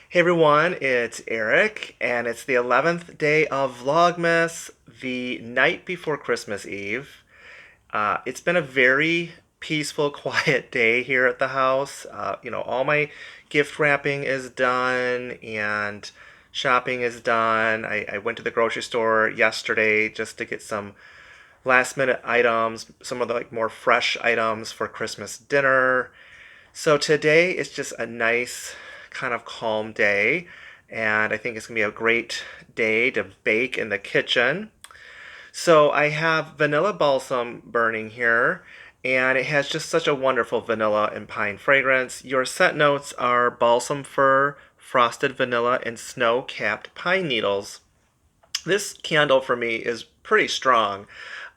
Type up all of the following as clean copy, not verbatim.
Hey everyone, it's Eric, and it's the 11th day of Vlogmas, the night before Christmas Eve. It's been a very peaceful, quiet day here at the house. All my gift wrapping is done and shopping is done. I went to the grocery store yesterday just to get some last minute items, some of the more fresh items for Christmas dinner. So today is just a nice, kind of calm day, and I think it's gonna be a great day to bake in the kitchen. So I have vanilla balsam burning here, and it has just such a wonderful vanilla and pine fragrance. Your scent notes are balsam fir, frosted vanilla, and snow-capped pine needles. This candle for me is pretty strong.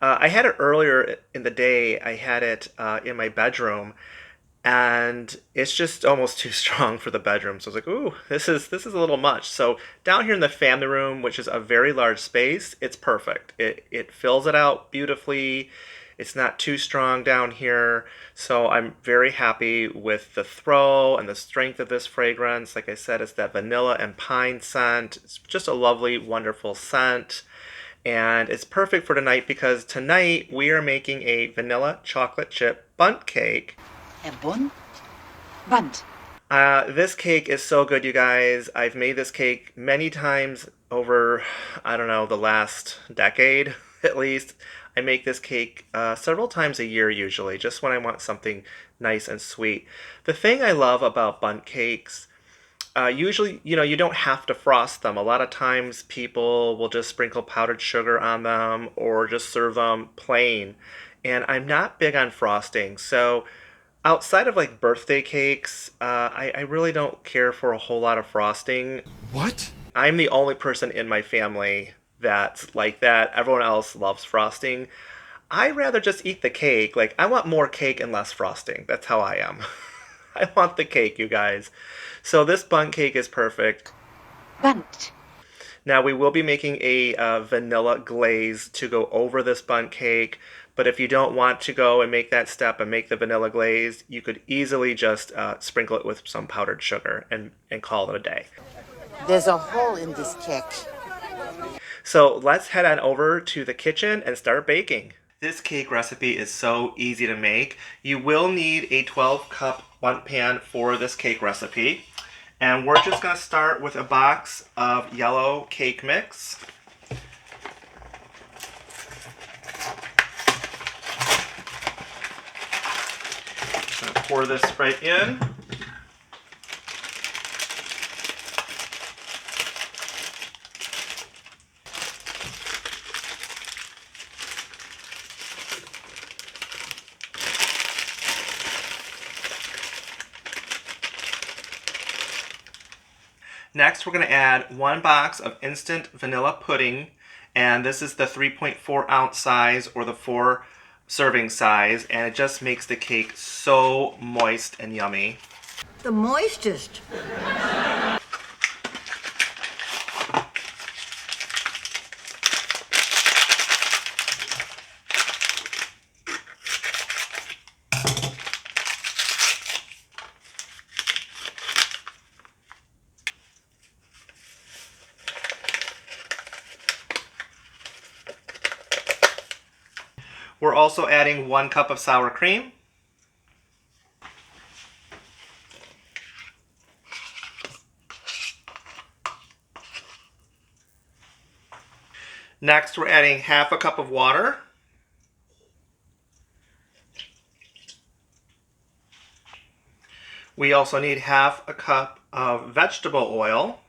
I had it earlier in the day. I had it in my bedroom, and it's just almost too strong for the bedroom. So I was like, "Ooh, this is a little much." So down here in the family room, which is a very large space, it's perfect. It fills it out beautifully. It's not too strong down here, so I'm very happy with the throw and the strength of this fragrance. Like I said, it's that vanilla and pine scent. It's just a lovely, wonderful scent. And it's perfect for tonight because tonight we are making a vanilla chocolate chip bundt cake. A Bundt? Bundt. This cake is so good, you guys. I've made this cake many times over, I don't know, the last decade at least. I make this cake several times a year usually, just when I want something nice and sweet. The thing I love about bundt cakes, usually, you don't have to frost them. A lot of times people will just sprinkle powdered sugar on them or just serve them plain. And I'm not big on frosting, so outside of birthday cakes, I really don't care for a whole lot of frosting. What? I'm the only person in my family that's like that. Everyone else loves frosting. I rather just eat the cake. Like, I want more cake and less frosting. That's how I am. I want the cake, you guys. So this bundt cake is perfect. Bundt. Now we will be making a vanilla glaze to go over this bundt cake, but if you don't want to go and make that step and make the vanilla glaze, you could easily just sprinkle it with some powdered sugar and call it a day. There's a hole in this cake. So let's head on over to the kitchen and start baking. This cake recipe is so easy to make. You will need a 12-cup bundt pan for this cake recipe. And we're just going to start with a box of yellow cake mix. I'm going to pour this right in. Next, we're going to add 1 box of instant vanilla pudding, and this is the 3.4 ounce size or the 4 serving size, and it just makes the cake so moist and yummy. The moistest. We're also adding 1 cup of sour cream. Next, we're adding half a cup of water. We also need half a cup of vegetable oil.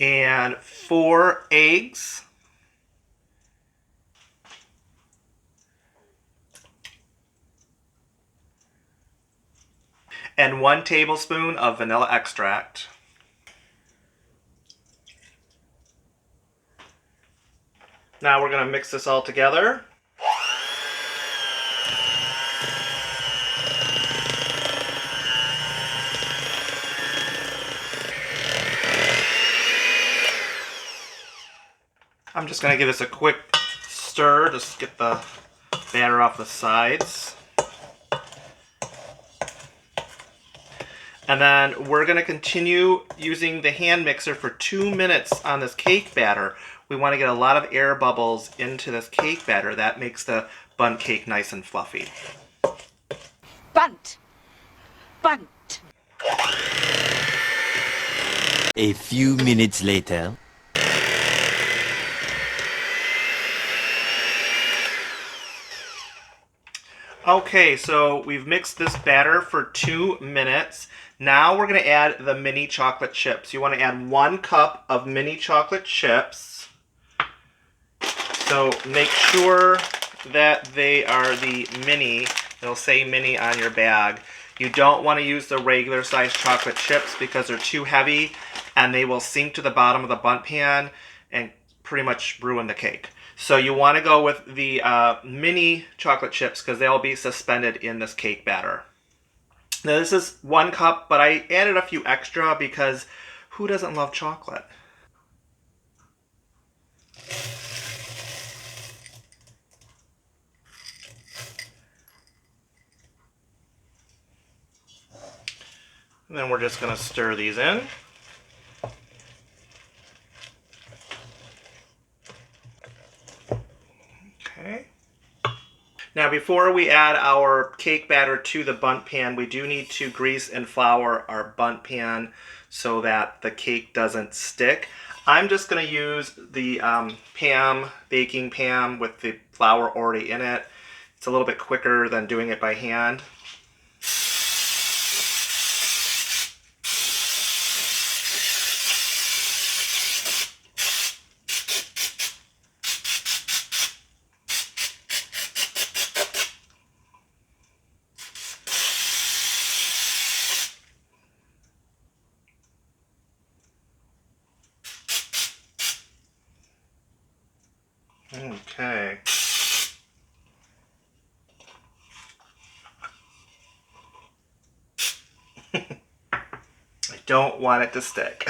And 4 eggs. And 1 tablespoon of vanilla extract. Now we're going to mix this all together. I'm just going to give this a quick stir, just get the batter off the sides. And then we're going to continue using the hand mixer for 2 minutes on this cake batter. We want to get a lot of air bubbles into this cake batter. That makes the Bundt cake nice and fluffy. Bundt. Bundt. A few minutes later. Okay, so we've mixed this batter for 2 minutes. Now we're going to add the mini chocolate chips. You want to add 1 cup of mini chocolate chips. So make sure that they are the mini. They'll say mini on your bag. You don't want to use the regular size chocolate chips because they're too heavy and they will sink to the bottom of the Bundt pan and pretty much ruin the cake. So you want to go with the mini chocolate chips because they'll be suspended in this cake batter. Now this is 1 cup, but I added a few extra because who doesn't love chocolate? And then we're just going to stir these in. Okay. Now before we add our cake batter to the Bundt pan, we do need to grease and flour our Bundt pan so that the cake doesn't stick. I'm just going to use the baking pan with the flour already in it. It's a little bit quicker than doing it by hand. Okay. I don't want it to stick.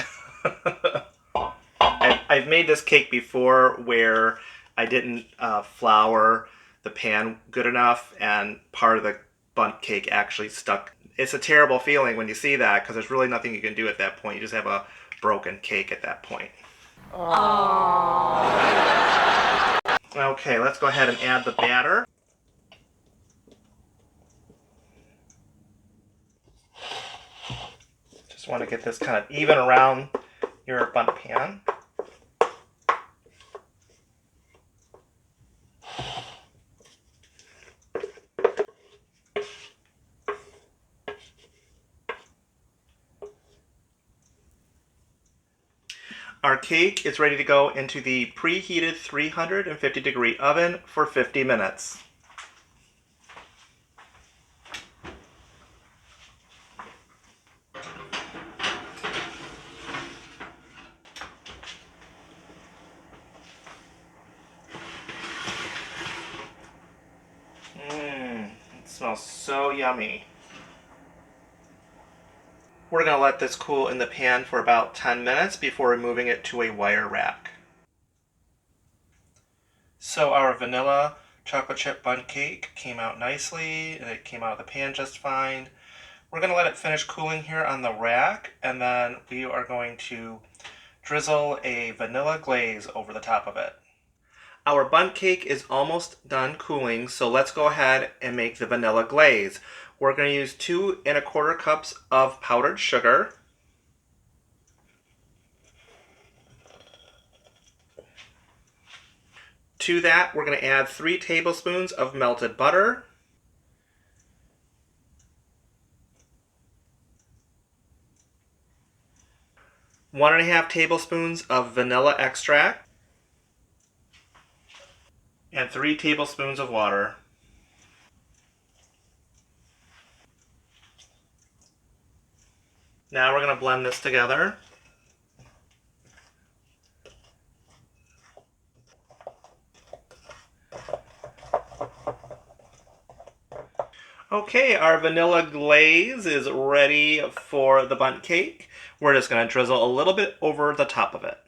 I've made this cake before where I didn't flour the pan good enough and part of the Bundt cake actually stuck. It's a terrible feeling when you see that because there's really nothing you can do at that point. You just have a broken cake at that point. Okay, let's go ahead and add the batter. Just want to get this kind of even around your Bundt pan. Our cake is ready to go into the preheated 350-degree oven for 50 minutes. It smells so yummy. We're going to let this cool in the pan for about 10 minutes before removing it to a wire rack. So our vanilla chocolate chip Bundt cake came out nicely and it came out of the pan just fine. We're going to let it finish cooling here on the rack and then we are going to drizzle a vanilla glaze over the top of it. Our Bundt cake is almost done cooling, so let's go ahead and make the vanilla glaze. We're going to use 2 1/4 cups of powdered sugar. To that, we're going to add 3 tablespoons of melted butter. One and a half tablespoons of vanilla extract. And 3 tablespoons of water. Now we're going to blend this together. Okay, our vanilla glaze is ready for the Bundt cake. We're just going to drizzle a little bit over the top of it.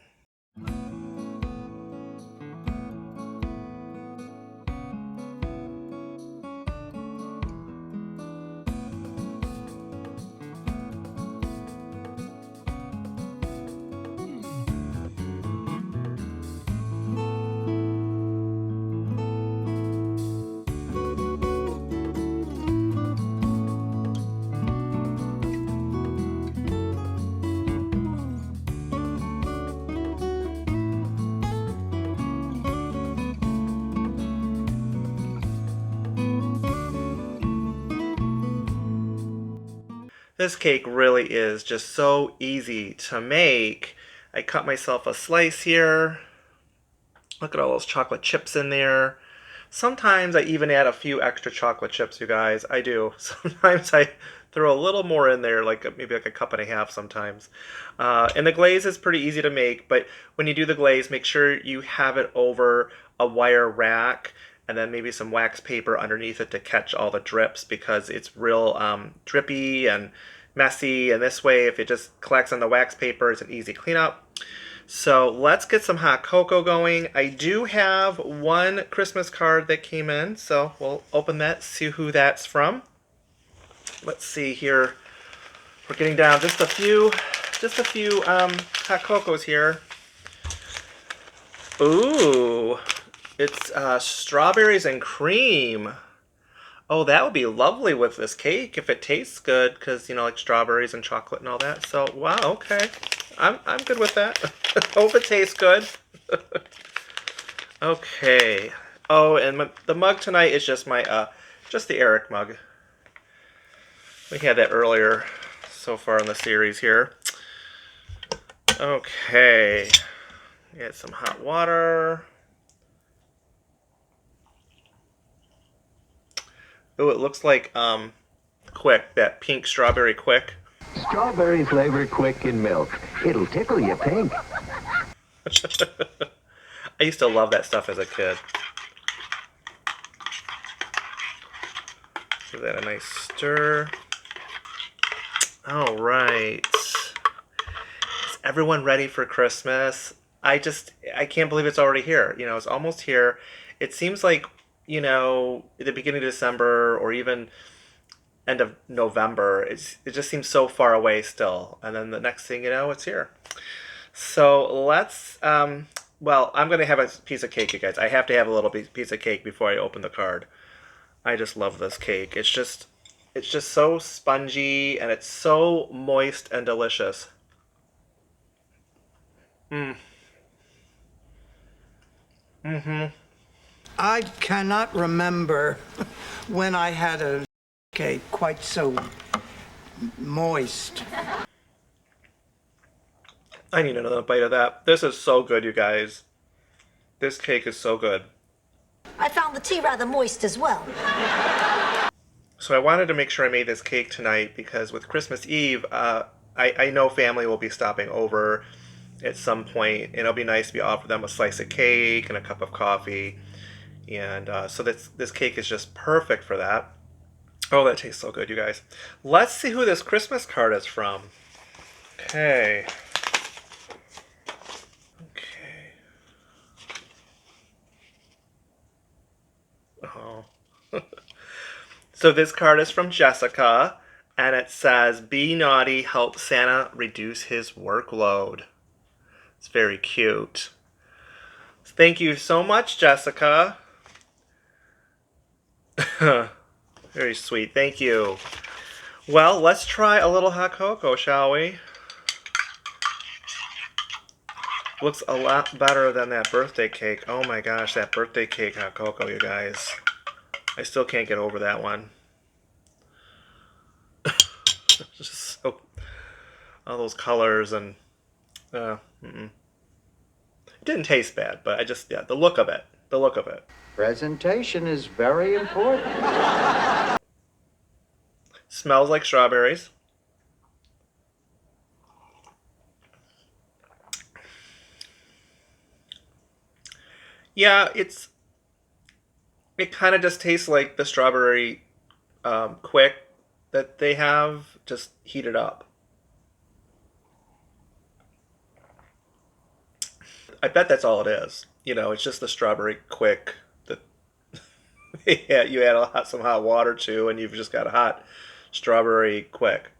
This cake really is just so easy to make. I cut myself a slice here. Look at all those chocolate chips in there. Sometimes I even add a few extra chocolate chips, you guys. I do. Sometimes I throw a little more in there, like maybe like a cup and a half sometimes. And the glaze is pretty easy to make, but when you do the glaze, make sure you have it over a wire rack and then maybe some wax paper underneath it to catch all the drips because it's real drippy and messy. And this way, if it just collects on the wax paper, it's an easy cleanup. So let's get some hot cocoa going. I do have one Christmas card that came in, so we'll open that, see who that's from. Let's see here. We're getting down just a few hot cocos here. Ooh, it's strawberries and cream. Oh, that would be lovely with this cake if it tastes good, because like strawberries and chocolate and all that. So wow, okay, I'm good with that. Hope it tastes good. Okay. Oh, and the mug tonight is just my just the Eric mug. We had that earlier so far in the series here. Okay. Get some hot water. Oh, it looks like Quick, that pink strawberry Quick. Strawberry flavor quick in milk. It'll tickle you pink. I used to love that stuff as a kid. Give that a nice stir. All right. Is everyone ready for Christmas? I can't believe it's already here. It's almost here. It seems like, at the beginning of December or even end of November, it just seems so far away still. And then the next thing you know, it's here. So let's, well, I'm going to have a piece of cake, you guys. I have to have a little piece of cake before I open the card. I just love this cake. It's just so spongy and it's so moist and delicious. I cannot remember when I had a cake quite so moist. I need another bite of that. This is so good, you guys. This cake is so good. I found the tea rather moist as well. So I wanted to make sure I made this cake tonight because with Christmas Eve, I know family will be stopping over at some point, and it'll be nice to be offered them a slice of cake and a cup of coffee. And so this cake is just perfect for that. Oh, that tastes so good, you guys. Let's see who this Christmas card is from. Okay. Oh. So this card is from Jessica, and it says, "Be naughty, help Santa reduce his workload." It's very cute. Thank you so much, Jessica. Very sweet. Thank you. Well, let's try a little hot cocoa, shall we? Looks a lot better than that birthday cake. Oh my gosh, that birthday cake hot cocoa, you guys. I still can't get over that one. Just so, all those colors and it didn't taste bad, but the look of it. Presentation is very important. Smells like strawberries. Yeah, it kind of just tastes like the strawberry Quick that they have, just heated up. I bet that's all it is. It's just the strawberry Quick that you add some hot water to, and you've just got a hot strawberry Quick.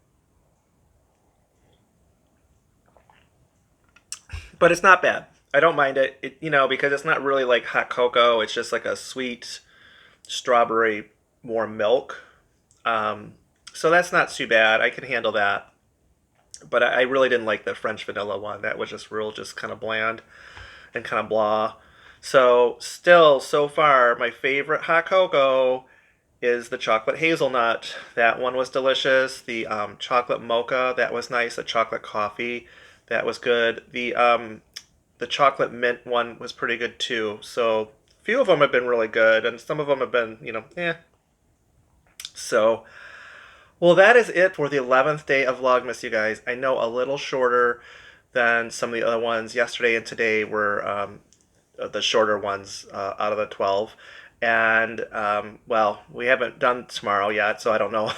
But it's not bad. I don't mind it, because it's not really like hot cocoa. It's just like a sweet strawberry warm milk. So that's not too bad. I can handle that. But I really didn't like the French vanilla one. That was just kind of bland and kind of blah. So still, so far, my favorite hot cocoa is the chocolate hazelnut. That one was delicious. The chocolate mocha, that was nice. The chocolate coffee, that was good. The chocolate mint one was pretty good too. So a few of them have been really good, and some of them have been, eh. So, well, that is it for the 11th day of Vlogmas, you guys. I know a little shorter than some of the other ones. Yesterday and today were the shorter ones out of the 12. And, well, we haven't done tomorrow yet, so I don't know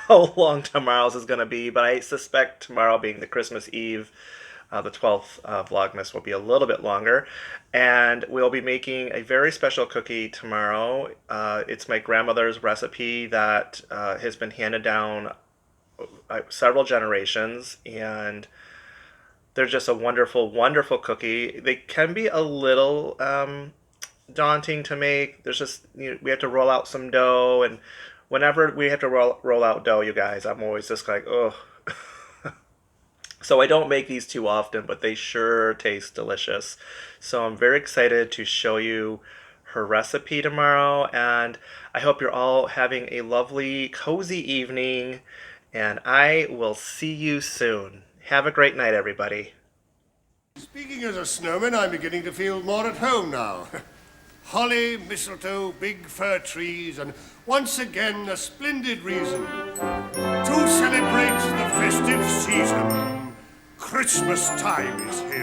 how long tomorrow's is going to be, but I suspect tomorrow being the Christmas Eve, the 12th Vlogmas will be a little bit longer. And we'll be making a very special cookie tomorrow. It's my grandmother's recipe that has been handed down several generations, and they're just a wonderful, wonderful cookie. They can be a little daunting to make. There's just, we have to roll out some dough, and whenever we have to roll out dough, you guys, I'm always just like, oh. So I don't make these too often, but they sure taste delicious. So I'm very excited to show you her recipe tomorrow, and I hope you're all having a lovely, cozy evening, and I will see you soon. Have a great night, everybody. Speaking as a snowman, I'm beginning to feel more at home now. Holly, mistletoe, big fir trees, and once again a splendid reason to celebrate the festive season. Christmas time is here.